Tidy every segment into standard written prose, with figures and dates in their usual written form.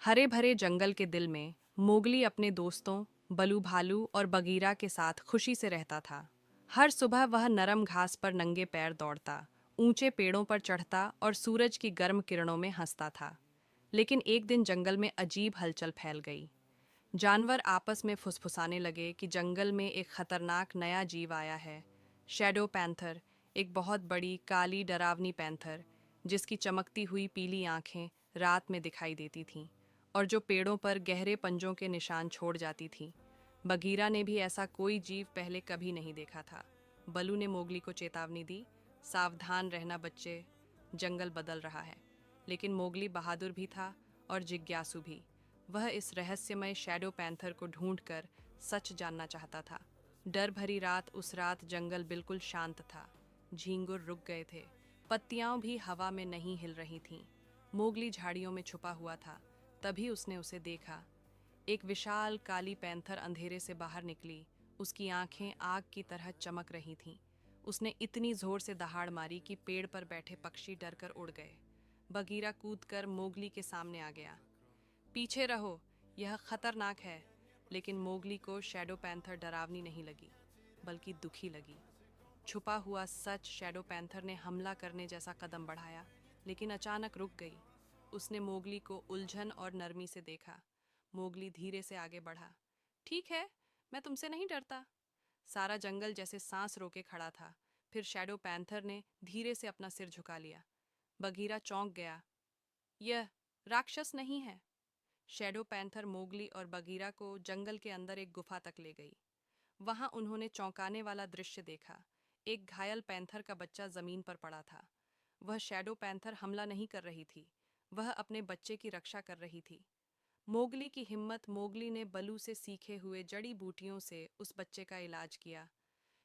हरे भरे जंगल के दिल में मोगली अपने दोस्तों बलू भालू और बगीरा के साथ खुशी से रहता था। हर सुबह वह नरम घास पर नंगे पैर दौड़ता, ऊंचे पेड़ों पर चढ़ता और सूरज की गर्म किरणों में हंसता था। लेकिन एक दिन जंगल में अजीब हलचल फैल गई। जानवर आपस में फुसफुसाने लगे कि जंगल में एक खतरनाक नया जीव आया है। शैडो पैंथर, एक बहुत बड़ी काली डरावनी पैंथर, जिसकी चमकती हुई पीली आंखें रात में दिखाई देती थीं और जो पेड़ों पर गहरे पंजों के निशान छोड़ जाती थी। बगीरा ने भी ऐसा कोई जीव पहले कभी नहीं देखा था। बलू ने मोगली को चेतावनी दी, सावधान रहना बच्चे, जंगल बदल रहा है। लेकिन मोगली बहादुर भी था और जिज्ञासु भी। वह इस रहस्यमय शैडो पैंथर को ढूंढकर सच जानना चाहता था। डर भरी रात, उस रात जंगल बिल्कुल शांत था। झींगुर रुक गए थे, पत्तियां भी हवा में नहीं हिल रही थीं। मोगली झाड़ियों में छुपा हुआ था। तभी उसने उसे देखा। एक विशाल काली पैंथर अंधेरे से बाहर निकली। उसकी आंखें आग की तरह चमक रही थीं। उसने इतनी जोर से दहाड़ मारी कि पेड़ पर बैठे पक्षी डरकर उड़ गए। बगीरा कूदकर मोगली के सामने आ गया। पीछे रहो, यह खतरनाक है। लेकिन मोगली को शैडो पैंथर डरावनी नहीं लगी, बल्कि दुखी लगी। छुपा हुआ सच, शैडो पैंथर ने हमला करने जैसा कदम बढ़ाया, लेकिन अचानक रुक गई। उसने मोगली को उलझन और नरमी से देखा। मोगली धीरे से आगे बढ़ा। ठीक है, मैं तुमसे नहीं डरता। सारा जंगल जैसे सांस रोके खड़ा था। फिर शैडो पैंथर ने धीरे से अपना सिर झुका लिया। बगीरा चौंक गया। यह राक्षस नहीं है। शैडो पैंथर मोगली और बगीरा को जंगल के अंदर एक गुफा तक ले गई। वहां उन्होंने चौंकाने वाला दृश्य देखा। एक घायल पैंथर का बच्चा जमीन पर पड़ा था। वह शैडो पैंथर हमला नहीं कर रही थी, वह अपने बच्चे की रक्षा कर रही थी। मोगली की हिम्मत, मोगली ने बलू से सीखे हुए जड़ी बूटियों से उस बच्चे का इलाज किया।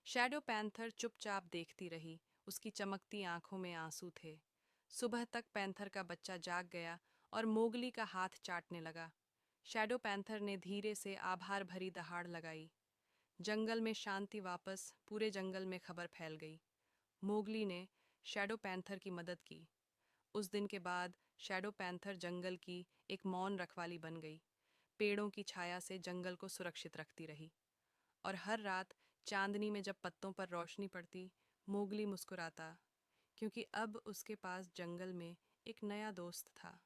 शैडो पैंथर चुपचाप देखती रही, उसकी चमकती आंखों में आंसू थे। सुबह तक पैंथर का बच्चा जाग गया और मोगली का हाथ चाटने लगा। शैडो पैंथर ने धीरे से आभार भरी दहाड़ लगाई। जंगल में शांति वापस, पूरे जंगल में खबर फैल गई। मोगली ने शैडो पैंथर की मदद की। उस दिन के बाद शैडो पैंथर जंगल की एक मौन रखवाली बन गई। पेड़ों की छाया से जंगल को सुरक्षित रखती रही। और हर रात चांदनी में जब पत्तों पर रोशनी पड़ती, मोगली मुस्कुराता, क्योंकि अब उसके पास जंगल में एक नया दोस्त था।